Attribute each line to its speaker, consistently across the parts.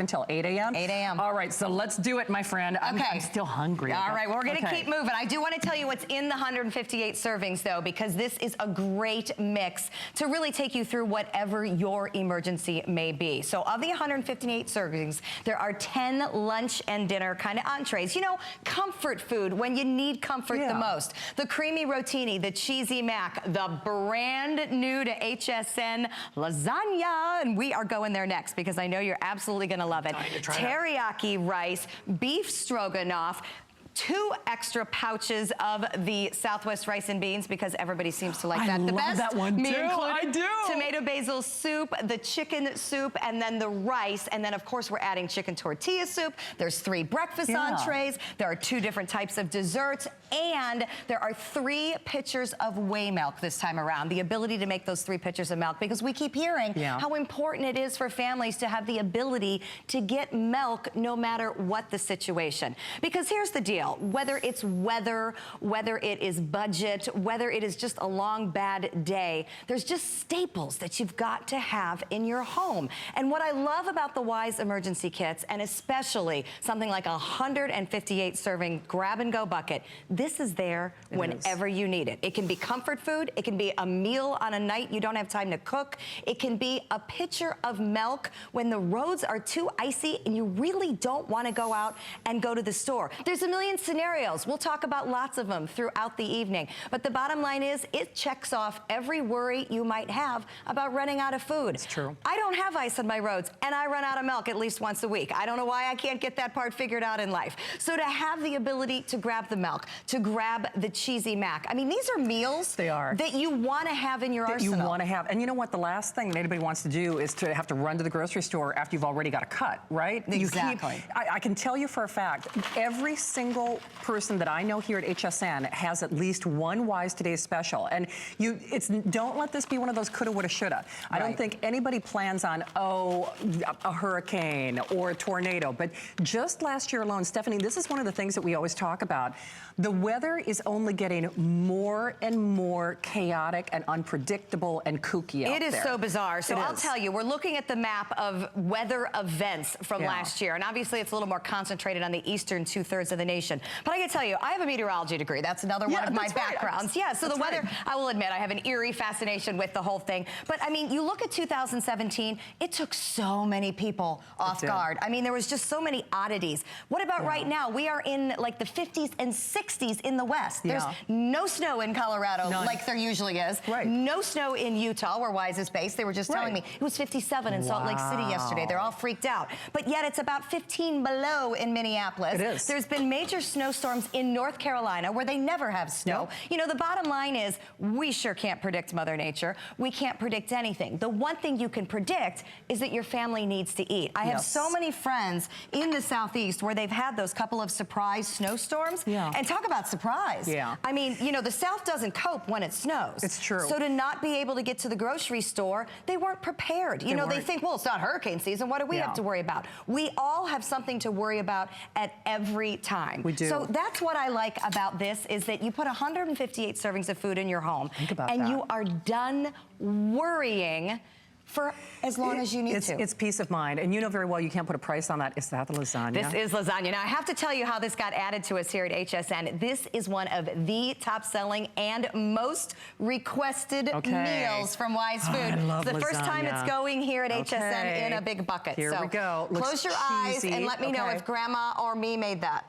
Speaker 1: until 8 a.m.?
Speaker 2: 8 a.m.
Speaker 1: All right, so let's do it, my friend. I'm still hungry.
Speaker 2: All right, well, we're gonna keep moving. I do wanna tell you what's in the 158 servings though, because this is a great mix to really take you through whatever your emergency may be. So of the 158 servings, there are 10 lunch and dinner kind of entrees. You know, comfort food when you need comfort the most. The creamy rotini, the cheesy mac, the brand new to HSN lasagna, and we are going there next because I know you're absolutely gonna love it. Teriyaki rice, beef stroganoff, 2 extra pouches of the Southwest rice and beans because everybody seems to like that the best.
Speaker 1: I love that one
Speaker 2: Me
Speaker 1: too.
Speaker 2: included.
Speaker 1: I do.
Speaker 2: Tomato basil soup, the chicken soup, and then the rice. And then of course we're adding chicken tortilla soup. There's 3 breakfast entrees. There are 2 different types of desserts. And there are 3 pitchers of whey milk this time around. The ability to make those 3 pitchers of milk because we keep hearing how important it is for families to have the ability to get milk no matter what the situation. Because here's the deal. Whether it's weather, whether it is budget, whether it is just a long bad day, there's just staples that you've got to have in your home. And what I love about the Wise emergency kits, and especially something like a 158 serving grab and go bucket, this is there whenever you need it. It can be comfort food, it can be a meal on a night you don't have time to cook, it can be a pitcher of milk when the roads are too icy and you really don't want to go out and go to the store. There's a million scenarios. We'll talk about lots of them throughout the evening. But the bottom line is it checks off every worry you might have about running out of food.
Speaker 1: It's true.
Speaker 2: I don't have ice on my roads and I run out of milk at least once a week. I don't know why I can't get that part figured out in life. So to have the ability to grab the milk, to grab the cheesy mac. I mean, these are meals that you want to have in your arsenal.
Speaker 1: You want to have. And you know what? The last thing that anybody wants to do is to have to run to the grocery store after you've already got a cut, right?
Speaker 2: Exactly.
Speaker 1: I can tell you for a fact, every single person that I know here at HSN has at least one Wise Today special. And don't let this be one of those coulda, woulda, shoulda. I don't think anybody plans on, a hurricane or a tornado. But just last year alone, Stephanie, this is one of the things that we always talk about. The weather is only getting more and more chaotic and unpredictable and kooky out there.
Speaker 2: It is so bizarre. So I'll tell you, we're looking at the map of weather events from last year. And obviously it's a little more concentrated on the eastern 2/3 of the nation. But I can tell you, I have a meteorology degree. That's another one of my backgrounds. Yeah, so the weather, I will admit, I have an eerie fascination with the whole thing. But I mean, you look at 2017, it took so many people off guard. I mean, there was just so many oddities. What about right now? We are in like the 50s and 60s in the West. There's no snow in Colorado like there usually is. No snow in Utah, where Wise is based. They were just telling me it was 57 in Salt Lake City yesterday. They're all freaked out. But yet it's about 15 below in Minneapolis.
Speaker 1: It is.
Speaker 2: There's been major snowstorms in North Carolina where they never have snow. You know, the bottom line is we sure can't predict Mother Nature. We can't predict anything. The one thing you can predict is that your family needs to eat. I have so many friends in the Southeast where they've had those couple of surprise snowstorms. And talk about surprise. I mean, you know, the South doesn't cope when it snows.
Speaker 1: It's true.
Speaker 2: So to not be able to get to the grocery store, they weren't prepared. You know, they think, well, it's not hurricane season. What do we have to worry about? We all have something to worry about at every time.
Speaker 1: We do.
Speaker 2: So that's what I like about this is that you put 158 servings of food in your home.
Speaker 1: Think about
Speaker 2: and
Speaker 1: that.
Speaker 2: you are done worrying for as long as you need to.
Speaker 1: It's peace of mind. And you know very well you can't put a price on that. Is that the lasagna?
Speaker 2: This is lasagna. Now, I have to tell you how this got added to us here at HSN. This is one of the top-selling and most requested meals from Wise Food.
Speaker 1: I love
Speaker 2: it's the first time it's going here at HSN in a big bucket.
Speaker 1: Here we go.
Speaker 2: Close your eyes and let me know if Grandma or me made that.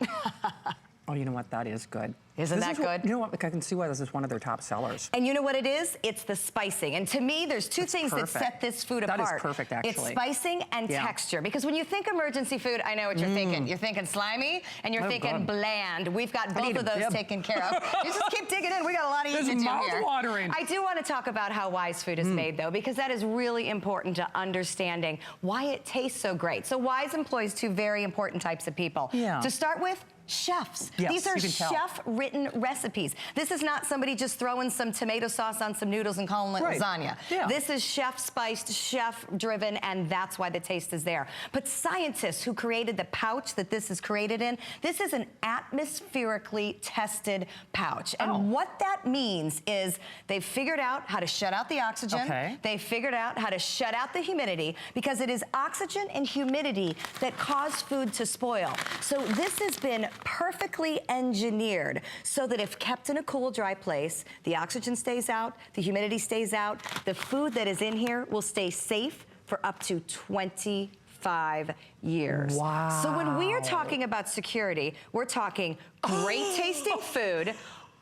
Speaker 1: Oh, you know what? That is good.
Speaker 2: Isn't that good?
Speaker 1: You know what? I can see why this is one of their top sellers.
Speaker 2: And you know what it is? It's the spicing. And to me, there's 2 things that set this food apart.
Speaker 1: That is perfect, actually.
Speaker 2: It's spicing and texture. Because when you think emergency food, I know what you're thinking. You're thinking slimy and you're thinking bland. We've got both of those taken care of. You just keep digging in. We got a lot of eating to do here.
Speaker 1: Mouth-watering.
Speaker 2: I do want to talk about how Wise Food is made, though, because that is really important to understanding why it tastes so great. So Wise employs 2 very important types of people. To start with, chefs.
Speaker 1: Yes,
Speaker 2: These are
Speaker 1: you can tell.
Speaker 2: chef-written recipes. This is not somebody just throwing some tomato sauce on some noodles and calling it lasagna.
Speaker 1: Yeah.
Speaker 2: This is chef-spiced, chef-driven, and that's why the taste is there. But scientists who created the pouch that this is created in, this is an atmospherically tested pouch. And what that means is they've figured out how to shut out the oxygen.
Speaker 1: Okay.
Speaker 2: They've figured out how to shut out the humidity, because it is oxygen and humidity that cause food to spoil. So this has been perfectly engineered so that if kept in a cool, dry place, the oxygen stays out, the humidity stays out, the food that is in here will stay safe for up to 25 years.
Speaker 1: Wow.
Speaker 2: So when we are talking about security, we're talking great tasting food.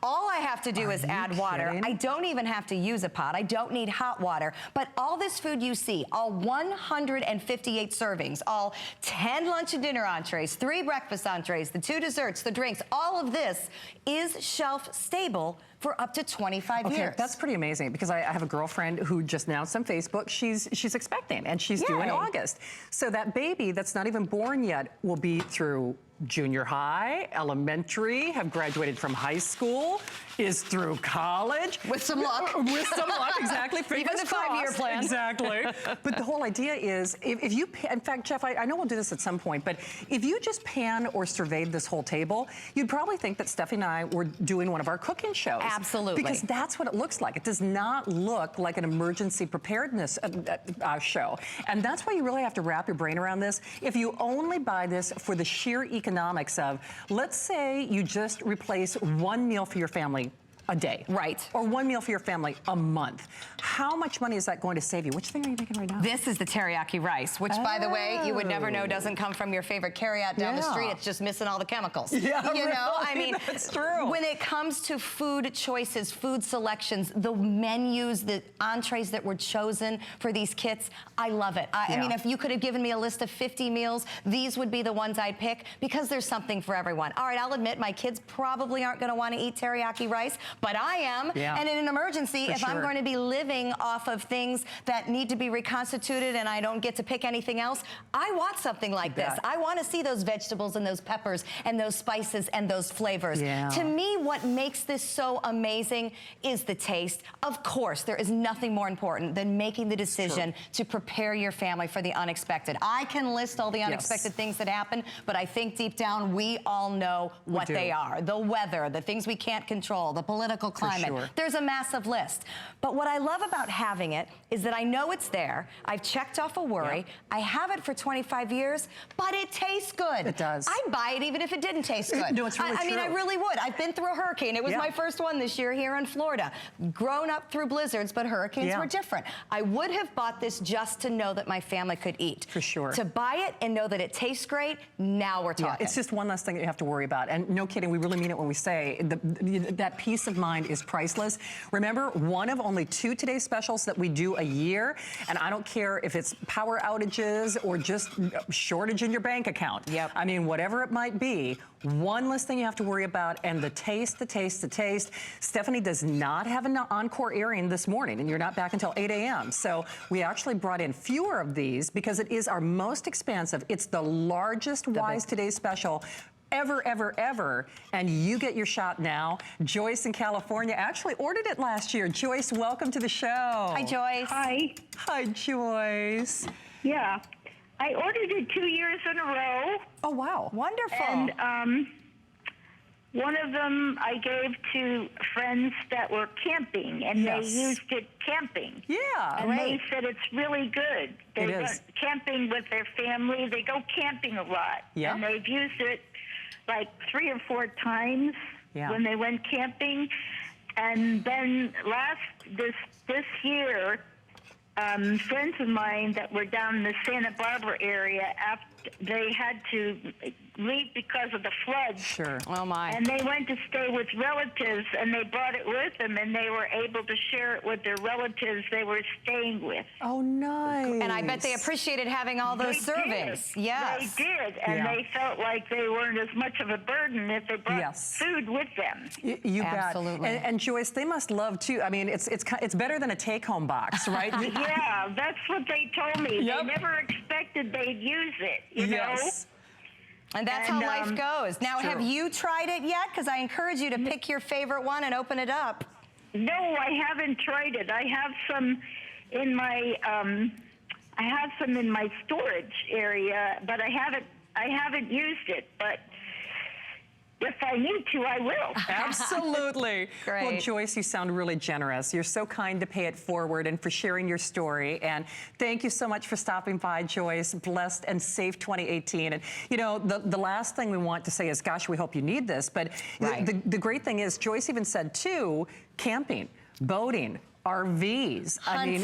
Speaker 2: All I have to do is add water.
Speaker 1: kidding?
Speaker 2: I don't even have to use a pot. I don't need hot water. But all this food you see, all 158 servings, all 10 lunch and dinner entrees, 3 breakfast entrees, the 2 desserts, the drinks, all of this is shelf stable for up to 25 years.
Speaker 1: That's pretty amazing, because I have a girlfriend who just announced on Facebook she's expecting, and she's due in August. So that baby that's not even born yet will be through junior high, elementary, have graduated from high school, is through college.
Speaker 2: With some luck.
Speaker 1: With some luck, exactly.
Speaker 2: Even the 5-year plan.
Speaker 1: Exactly. But the whole idea is, if you, in fact, Jeff, I know we'll do this at some point, but if you just pan or surveyed this whole table, you'd probably think that Stephanie and I were doing one of our cooking shows.
Speaker 2: Absolutely.
Speaker 1: Because that's what it looks like. It does not look like an emergency preparedness show. And that's why you really have to wrap your brain around this. If you only buy this for the sheer economics of, let's say you just replace one meal for your family a day.
Speaker 2: Right.
Speaker 1: Or one meal for your family a month. How much money is that going to save you? Which thing are you making right now?
Speaker 2: This is the teriyaki rice, which, by the way, you would never know doesn't come from your favorite carryout down the street. It's just missing all the chemicals.
Speaker 1: Yeah,
Speaker 2: you know, I mean,
Speaker 1: that's true.
Speaker 2: When it comes to food choices, food selections, the menus, the entrees that were chosen for these kits, I love it. I mean, if you could have given me a list of 50 meals, these would be the ones I'd pick, because there's something for everyone. All right, I'll admit my kids probably aren't going to want to eat teriyaki rice, but I am. And in an emergency, if I'm going to be living off of things that need to be reconstituted and I don't get to pick anything else, I want something like this. I want to see those vegetables and those peppers and those spices and those flavors. To me, what makes this so amazing is the taste. Of course, there is nothing more important than making the decision to prepare your family for the unexpected. I can list all the unexpected things that happen, but I think deep down we all know what they are. The weather, the things we can't control, the political climate. There's a massive list. But what I love about having it is that I know it's there. I've checked off a worry. I have it for 25 years, but it tastes good.
Speaker 1: It does.
Speaker 2: I'd buy it even if it didn't taste good.
Speaker 1: No, it's really
Speaker 2: I mean, I really would. I've been through a hurricane. It was my first one this year here in Florida. Grown up through blizzards, but hurricanes were different. I would have bought this just to know that my family could eat.
Speaker 1: For sure.
Speaker 2: To buy it and know that it tastes great, now we're talking.
Speaker 1: It's just one less thing that you have to worry about. And no kidding, we really mean it when we say that peace of mind is priceless. Remember, one of only 2 today's specials that we do a year, and I don't care if it's power outages or just shortage in your bank account. I mean, whatever it might be, one less thing you have to worry about, and the taste, the taste, the taste. Stephanie does not have an encore airing this morning, and you're not back until 8 a.m. So we actually brought in fewer of these because it is our most expansive. It's the largest Wise Today's special ever, ever, ever. And you get your shot now. Joyce in California actually ordered it last year. Joyce, welcome to the show.
Speaker 2: Hi, Joyce.
Speaker 3: Hi.
Speaker 1: Hi, Joyce.
Speaker 3: Yeah. I ordered it 2 years in a row.
Speaker 1: Oh, wow.
Speaker 2: Wonderful.
Speaker 3: And one of them I gave to friends that were camping, and they used it camping. And they said it's really good. They went camping with their family. They go camping a lot. And they've used it like 3 or 4 times when they went camping. And then this year, friends of mine that were down in the Santa Barbara area, after they had to leave because of the floods.
Speaker 2: Oh, my.
Speaker 3: And they went to stay with relatives, and they brought it with them, and they were able to share it with their relatives they were staying with.
Speaker 1: Oh, nice.
Speaker 2: And I bet they appreciated having all those servings. Yes.
Speaker 3: They did, and they felt like they weren't as much of a burden if they brought food with them.
Speaker 1: You bet. And Joyce, they must love, too. I mean, it's better than a take-home box, right?
Speaker 3: Yeah, that's what they told me. They never expected they'd use it, you know?
Speaker 2: And that's how life goes. Now, have you tried it yet? Because I encourage you to pick your favorite one and open it up.
Speaker 3: No, I haven't tried it. I have some in my storage area, but I haven't used it. But if I need to, I will.
Speaker 1: Absolutely.
Speaker 2: Great.
Speaker 1: Well, Joyce, you sound really generous. You're so kind to pay it forward and for sharing your story. And thank you so much for stopping by, Joyce. Blessed and safe 2018. And, you know, the last thing we want to say is, gosh, we hope you need this. But the great thing is, Joyce even said, too, camping, boating, RVs, hunting,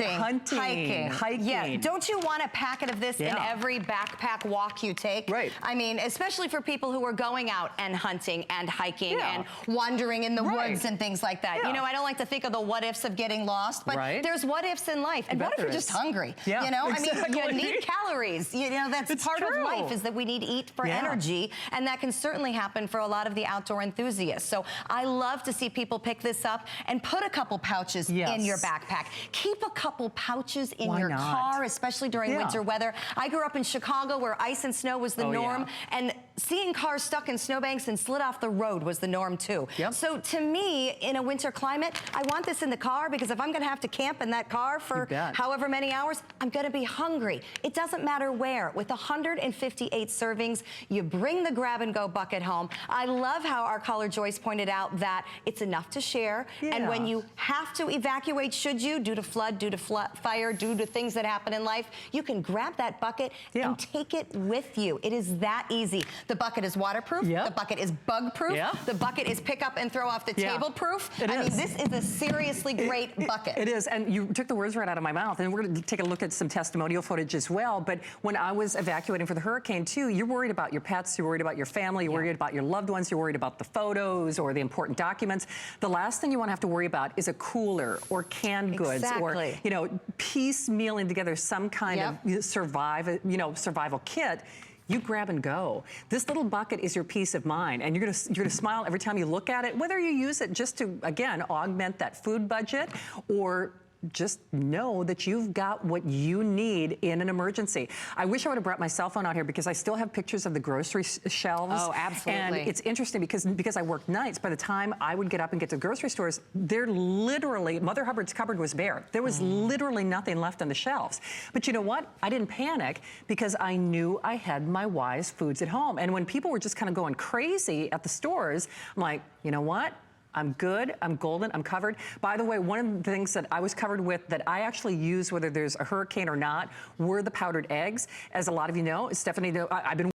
Speaker 1: hiking.
Speaker 2: Yeah, don't you want a packet of this in every backpack walk you take?
Speaker 1: Right.
Speaker 2: I mean, especially for people who are going out and hunting and hiking and wandering in the woods and things like that. You know, I don't like to think of the what ifs of getting lost, but there's what ifs in life. And what if you're just hungry?
Speaker 1: Yeah,
Speaker 2: you know,
Speaker 1: exactly.
Speaker 2: I mean, you need calories. You know, that's part of life, is that we need to eat for energy, and that can certainly happen for a lot of the outdoor enthusiasts. So I love to see people pick this up and put a couple pouches in your backpack. Keep a couple pouches in your car, especially during winter weather. I grew up in Chicago where ice and snow was the norm, and seeing cars stuck in snowbanks and slid off the road was the norm too. So to me, in a winter climate, I want this in the car, because if I'm gonna have to camp in that car for however many hours, I'm gonna be hungry. It doesn't matter where. With 158 servings, you bring the grab-and-go bucket home. I love how our caller Joyce pointed out that it's enough to share, and when you have to evacuate, should you, due to flood, due to fire, due to things that happen in life, you can grab that bucket and take it with you. It is that easy. The bucket is waterproof. The bucket is bug-proof. The bucket is pick up and throw off the table proof. I mean, this is a seriously great bucket.
Speaker 1: It is, and you took the words right out of my mouth, and we're going to take a look at some testimonial footage as well. But when I was evacuating for the hurricane too, you're worried about your pets, you're worried about your family, you're worried about your loved ones, you're worried about the photos or the important documents. The last thing you want to have to worry about is a cooler or canned goods or, you know, piecemealing together some kind of survival kit. You grab and go. This little bucket is your peace of mind, and you're gonna smile every time you look at it, whether you use it just to, again, augment that food budget, or just know that you've got what you need in an emergency. I wish I would have brought my cell phone out here, because I still have pictures of the grocery shelves.
Speaker 2: Oh, absolutely.
Speaker 1: And it's interesting because I work nights. By the time I would get up and get to the grocery stores, they're literally, Mother Hubbard's cupboard was bare. There was literally nothing left on the shelves. But you know what? I didn't panic, because I knew I had my Wise foods at home. And when people were just kind of going crazy at the stores, I'm like, you know what? I'm good, I'm golden, I'm covered. By the way, one of the things that I was covered with that I actually use, whether there's a hurricane or not, were the powdered eggs. As a lot of you know, Stephanie, I've been